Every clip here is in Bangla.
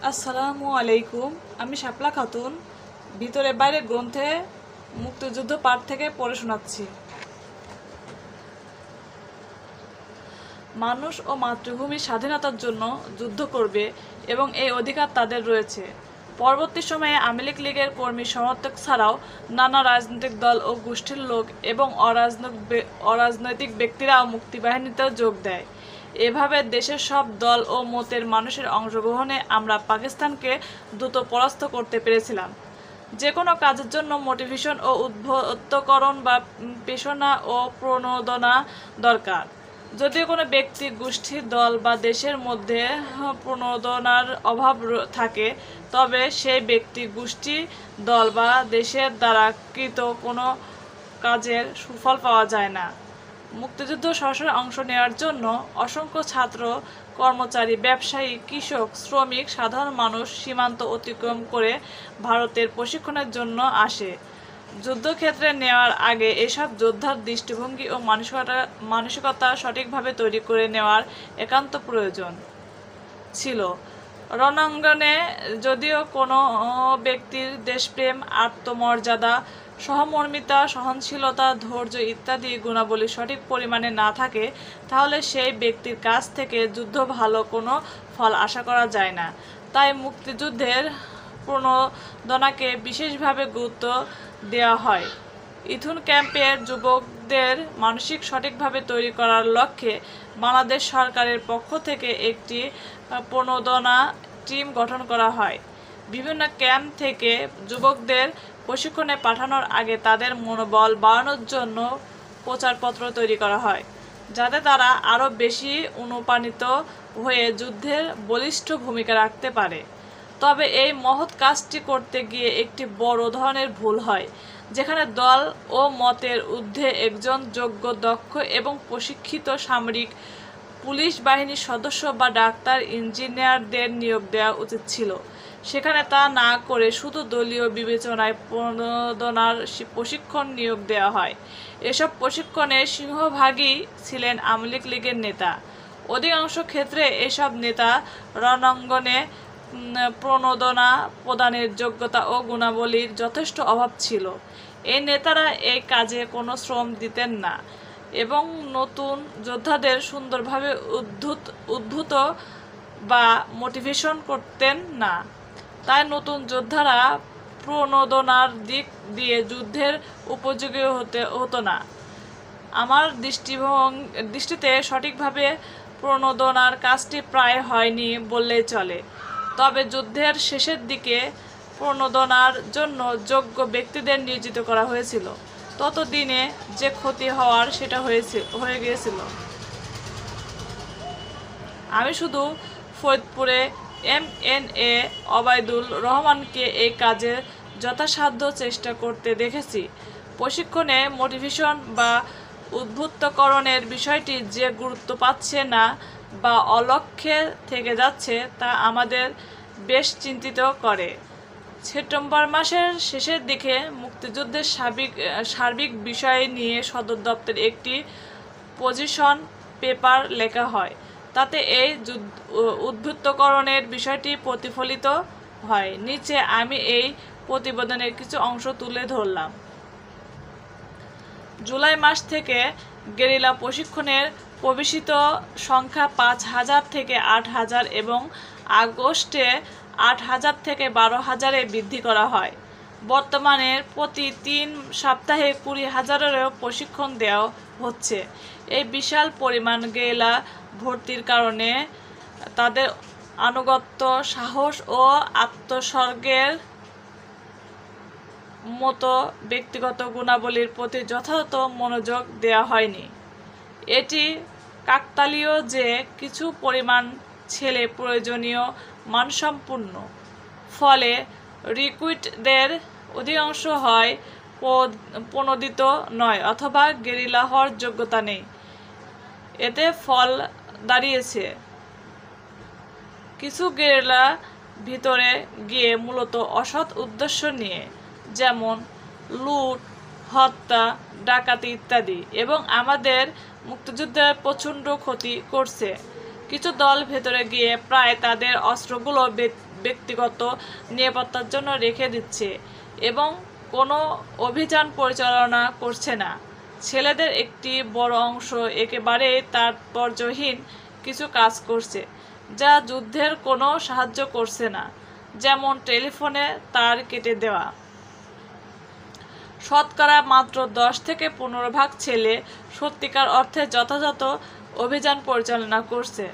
আসসালামু আলাইকুম। আমি শাপলা খাতুন ভিতরে বাইরে গ্রন্থে মুক্তিযুদ্ধ পাঠ থেকে পড়ে শোনাচ্ছি। মানুষ ও মাতৃভূমির স্বাধীনতার জন্য যুদ্ধ করবে এবং এই অধিকার তাদের রয়েছে। পরবর্তী সময়ে আওয়ামী লীগের কর্মী সমর্থক ছাড়াও নানা রাজনৈতিক দল ও গোষ্ঠীর লোক এবং অরাজনৈতিক ব্যক্তিরাও মুক্তিবাহিনীতে যোগ দেয়। এভাবে দেশের সব দল ও মতের মানুষের অংশগ্রহণে আমরা পাকিস্তানকে দ্রুত পরাস্ত করতে পেরেছিলাম। যে কোনো কাজের জন্য মোটিভেশন ও উদ্বুদ্ধকরণ বা পেশনা ও প্রণোদনা দরকার। যদিও কোনো ব্যক্তি, গোষ্ঠী, দল বা দেশের মধ্যে প্রণোদনার অভাব থাকে, তবে সেই ব্যক্তি, গোষ্ঠী, দল বা দেশের দ্বারা কৃত কোনো কাজের সুফল পাওয়া যায় না। মুক্তিযুদ্ধ সরাসরি অংশ নেওয়ার জন্য অসংখ্য ছাত্র, কর্মচারী, ব্যবসায়ী, কৃষক, শ্রমিক, সাধারণ মানুষ সীমান্ত অতিক্রম করে ভারতের প্রশিক্ষণের জন্য আসে। যুদ্ধক্ষেত্রে নেওয়ার আগে এসব যোদ্ধার দৃষ্টিভঙ্গি ও মানসিকতা সঠিকভাবে তৈরি করে নেওয়ার একান্ত প্রয়োজন ছিল। রণাঙ্গনে যদিও কোনো ব্যক্তির দেশপ্রেম, আত্মমর্যাদা, সহমর্মিতা, সহনশীলতা, ধৈর্য ইত্যাদি গুণাবলী সঠিক পরিমাণে না থাকে, তাহলে সেই ব্যক্তির কাছ থেকে যুদ্ধ ভালো কোনো ফল আশা করা যায় না। তাই মুক্তিযুদ্ধের প্রণোদনাকে বিশেষভাবে গুরুত্ব দেওয়া হয়। ইথুন ক্যাম্পের যুবকদের মানসিক সঠিকভাবে তৈরি করার লক্ষ্যে বাংলাদেশ সরকারের পক্ষ থেকে একটি প্রণোদনা টিম গঠন করা হয়। বিভিন্ন ক্যাম্প থেকে যুবকদের প্রশিক্ষণে পাঠানোর আগে তাদের মনোবল বাড়ানোর জন্য প্রচারপত্র তৈরি করা হয়, যাতে তারা আরও বেশি অনুপ্রাণিত হয়ে যুদ্ধের বলিষ্ঠ ভূমিকা রাখতে পারে। তবে এই মহৎ কাজটি করতে গিয়ে একটি বড় ধরনের ভুল হয়, যেখানে দল ও মতের ঊর্ধ্বে একজন যোগ্য, দক্ষ এবং প্রশিক্ষিত সামরিক, পুলিশ বাহিনীর সদস্য বা ডাক্তার, ইঞ্জিনিয়ারদের নিয়োগ দেওয়া উচিত ছিল। সেখানে তা না করে শুধু দলীয় বিবেচনায় প্রণোদনার প্রশিক্ষণ নিয়োগ দেওয়া হয়। এসব প্রশিক্ষণের সিংহভাগই ছিলেন আওয়ামী লীগের নেতা। অধিকাংশ ক্ষেত্রে এসব নেতা রণাঙ্গনে প্রণোদনা প্রদানের যোগ্যতা ও গুণাবলীর যথেষ্ট অভাব ছিল। এই নেতারা এই কাজে কোনো শ্রম দিতেন না এবং নতুন যোদ্ধাদের সুন্দরভাবে উদ্বুদ্ধ বা মোটিভেশন করতেন না। তাই নতুন যোদ্ধারা প্রণোদনার দিক দিয়ে যুদ্ধের উপযোগী হতো না। আমার দৃষ্টিতে সঠিকভাবে প্রণোদনার কাজটি প্রায় হয়নি বললেই চলে। তবে যুদ্ধের শেষের দিকে প্রণোদনার জন্য যোগ্য ব্যক্তিদের নিয়োজিত করা হয়েছিল। ততদিনে যে ক্ষতি হওয়ার সেটা হয়ে গিয়েছিল। আমি শুধু ফরিদপুরে MNA ওবায়দুল রহমানকে এই কাজে যথাসাধ্য চেষ্টা করতে দেখেছি। প্রশিক্ষণে মোটিভেশন বা উদ্বুদ্ধকরণের বিষয়টি যে গুরুত্ব পাচ্ছে না বা অলক্ষ্যে থেকে যাচ্ছে, তা আমাদের বেশ চিন্তিত করে। সেপ্টেম্বর মাসের শেষের দিকে মুক্তিযুদ্ধের সার্বিক বিষয় নিয়ে সদর দপ্তরে একটি পজিশন পেপার লেখা হয়। তাতে এই উদ্বুদ্ধকরণের বিষয়টি প্রতিফলিত হয়। নিচে আমি এই প্রতিবেদনের কিছু অংশ তুলে ধরলাম। জুলাই মাস থেকে গেরিলা প্রশিক্ষণের প্রবেশিত সংখ্যা 5,000 থেকে 8,000 এবং আগস্টে 8,000 থেকে 12,000-এ বৃদ্ধি করা হয়। বর্তমানে প্রতি 3 সপ্তাহে 20,000-এরও প্রশিক্ষণ দেওয়া হচ্ছে। এই বিশাল পরিমাণ গেরিলা ভর্তির কারণে তাদের আনুগত্য, সাহস ও আত্মোৎসর্গের মতো ব্যক্তিগত গুণাবলীর প্রতি যথাযথ মনোযোগ দেওয়া হয়নি। এটি কাকতালীয় যে কিছু পরিমাণ ছেলে প্রয়োজনীয় মানসম্পন্ন, ফলে রিক্রুটদের অধিকাংশ হয় প্রণোদিত নয় অথবা গেরিলা হওয়ার যোগ্যতা নেই। এতে ফল দাঁড়িয়েছে, কিছু গেরিলা ভিতরে গিয়ে মূলত অসৎ উদ্দেশ্য নিয়ে, যেমন লুট, হত্যা, ডাকাতি ইত্যাদি, এবং আমাদের মুক্তিযুদ্ধের প্রচণ্ড ক্ষতি করছে। কিছু দল ভেতরে গিয়ে প্রায় তাদের অস্ত্রগুলো ব্যক্তিগত নিরাপত্তার জন্য রেখে দিচ্ছে এবং কোনো অভিযান পরিচালনা করছে না। ছেলেদের একটি বড় অংশ একেবারে তাৎপর্যহীন কিছু কাজ করছে, যা যুদ্ধের কোনো সাহায্য করছে না, যেমন টেলিফোনে তার কেটে দেওয়া। শতকরা মাত্র 10 থেকে 15% ছেলে সত্যিকার অর্থে যথাযথ অভিযান পরিচালনা করছে।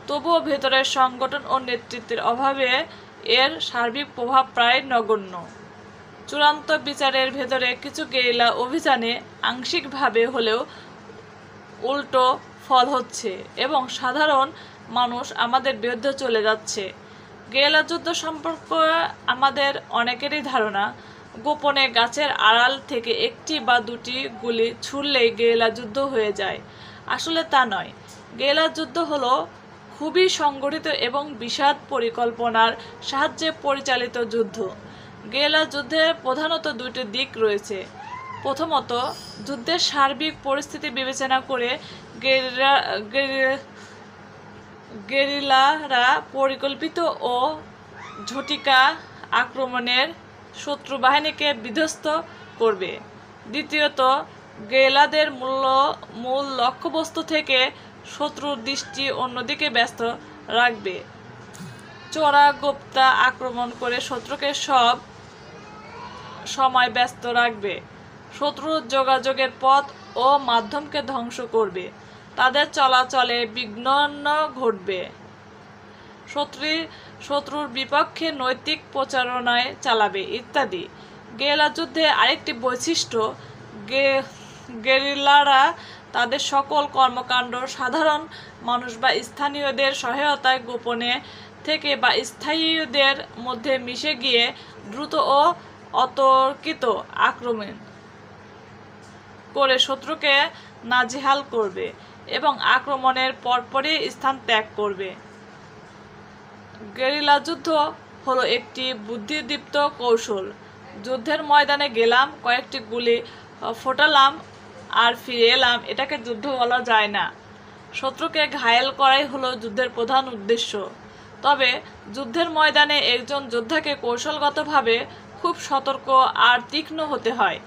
তবুও ভেতরের সংগঠন ও নেতৃত্বের অভাবে এর সার্বিক প্রভাব প্রায় নগণ্য। চূড়ান্ত বিচারের ভেতরে কিছু গেরিলা অভিযানে আংশিকভাবে হলেও উল্টো ফল হচ্ছে এবং সাধারণ মানুষ আমাদের বিরুদ্ধে চলে যাচ্ছে। গেরিলা যুদ্ধ সম্পর্কে আমাদের অনেকেরই ধারণা, গোপনে গাছের আড়াল থেকে একটি বা দুটি গুলি ছুড়লেই গেরিলা যুদ্ধ হয়ে যায়। আসলে তা নয়। গেরিলা যুদ্ধ হলো খুবই সংগঠিত এবং বিশদ পরিকল্পনার সাহায্যে পরিচালিত যুদ্ধ। গেরিলা যুদ্ধের প্রধানত দুটি দিক রয়েছে। প্রথমত, যুদ্ধের সার্বিক পরিস্থিতি বিবেচনা করে গেরিলারা পরিকল্পিত ও ঝটিকা আক্রমণের শত্রু বাহিনীকে বিধ্বস্ত করবে। দ্বিতীয়ত, গেরিলাদের মূল লক্ষ্যবস্তু থেকে শত্রুর দৃষ্টি অন্যদিকে ব্যস্ত রাখবে। চোরাগোপ্তা আক্রমণ করে শত্রুকে সব সময় ব্যস্ত রাখবে। শত্রুর যোগাযোগের পথ ও মাধ্যমকে ধ্বংস করবে। তাদের চলাচলে বিঘ্ন ঘটবে। শত্রুর বিপক্ষে নৈতিক প্রচারণায় চালাবে ইত্যাদি। গেরিলা যুদ্ধে আরেকটি বৈশিষ্ট্য, গেরিলারা তাদের সকল কর্মকাণ্ড সাধারণ মানুষ বা স্থানীয়দের সহায়তায় গোপনে থেকে বা স্থায়ীদের মধ্যে মিশে গিয়ে দ্রুত ও অতর্কিত আক্রমণ করে শত্রুকে নাজেহাল করবে এবং আক্রমণের পরপরই স্থান ত্যাগ করবে। গেরিলা যুদ্ধ হলো একটি বুদ্ধিদীপ্ত কৌশল। যুদ্ধের ময়দানে গেলাম, কয়েকটি গুলি ফোটালাম আর ফিরে এলাম, এটাকে যুদ্ধ বলা যায় না। শত্রুকে ঘায়েল করাই হলো যুদ্ধের প্রধান উদ্দেশ্য। তবে যুদ্ধের ময়দানে একজন যোদ্ধাকে কৌশলগতভাবে খুব সতর্ক আর তীক্ষ্ণ হতে হয়।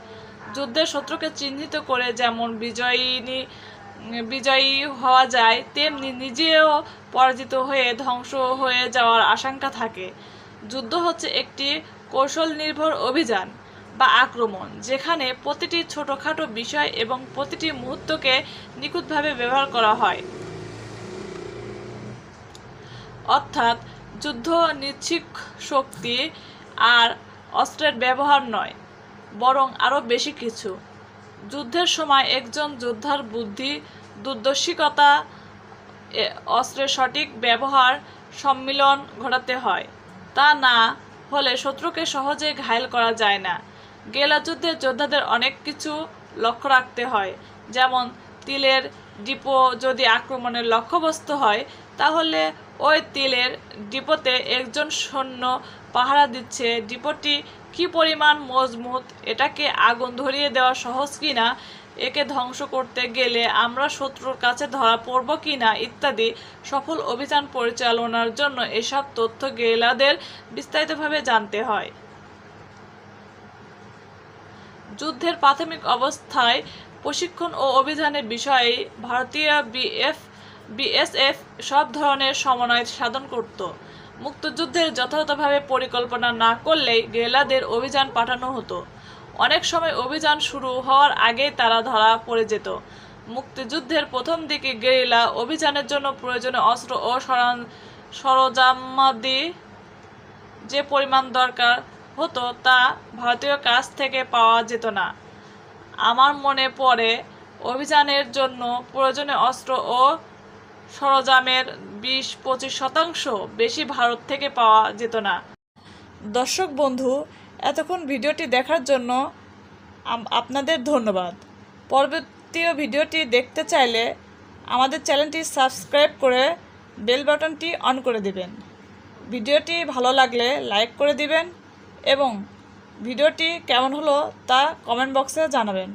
যুদ্ধে শত্রুকে চিহ্নিত করে যেমন বিজয়ী হওয়া যায়, তেমনি নিজেও পরাজিত হয়ে ধ্বংস হয়ে যাওয়ার আশঙ্কা থাকে। যুদ্ধ হচ্ছে একটি কৌশল নির্ভর অভিযান বা আক্রমণ, যেখানে প্রতিটি ছোটখাটো বিষয় এবং প্রতিটি মুহূর্তকে নিখুঁতভাবে ব্যবহার করা হয়। অর্থাৎ যুদ্ধ নিশ্চিত শক্তি আর অস্ত্রের ব্যবহার নয়, বরং আরও বেশি কিছু। যুদ্ধের সময় একজন যোদ্ধার বুদ্ধি, দূরদর্শিতা, অস্ত্রের সঠিক ব্যবহার সম্মিলন ঘটাতে হয়। তা না হলে শত্রুকে সহজে ঘায়েল করা যায় না। গেরিলা যুদ্ধে যোদ্ধাদের অনেক কিছু লক্ষ্য রাখতে হয়, যেমন তিলের ডিপো যদি আক্রমণের লক্ষ্যবস্তু হয়, তাহলে ওই তিলের ডিপোতে একজন সৈন্য পাহারা দিচ্ছে। ডিপোটি কী পরিমাণ মজবুত, এটাকে আগুন ধরিয়ে দেওয়া সহজ কিনা, একে ধ্বংস করতে গেলে আমরা শত্রুর কাছে ধরা পড়ব কিনা ইত্যাদি। সফল অভিযান পরিচালনার জন্য এসব তথ্য গেরিলাদের বিস্তারিতভাবে জানতে হয়। যুদ্ধের প্রাথমিক অবস্থায় প্রশিক্ষণ ও অভিযানের বিষয়ে ভারতীয় বিএসএফ সব ধরনের সমন্বয় সাধন করত। মুক্তিযুদ্ধের যথাযথভাবে পরিকল্পনা না করলেই গেরিলাদের অভিযান পাঠানো হতো। অনেক সময় অভিযান শুরু হওয়ার আগেই তারা ধরা পড়ে যেত। মুক্তিযুদ্ধের প্রথম দিকে গেরিলা অভিযানের জন্য প্রয়োজনীয় অস্ত্র ও সরঞ্জামাদি যে পরিমাণ দরকার হতো তা ভারতীয় কাছ থেকে পাওয়া যেত না। আমার মনে পড়ে, অভিযানের জন্য প্রয়োজনীয় অস্ত্র ও সরঞ্জামের 20-25% বেশি ভারত থেকে পাওয়া যেত না। দর্শক বন্ধু, এতক্ষণ ভিডিওটি দেখার জন্য আপনাদের ধন্যবাদ। পরবর্তী ভিডিওটি দেখতে চাইলে আমাদের চ্যানেলটি সাবস্ক্রাইব করে বেল বাটনটি অন করে দিবেন। ভিডিওটি ভালো লাগলে লাইক করে দিবেন এবং ভিডিওটি কেমন হলো তা কমেন্ট বক্সে জানাবেন।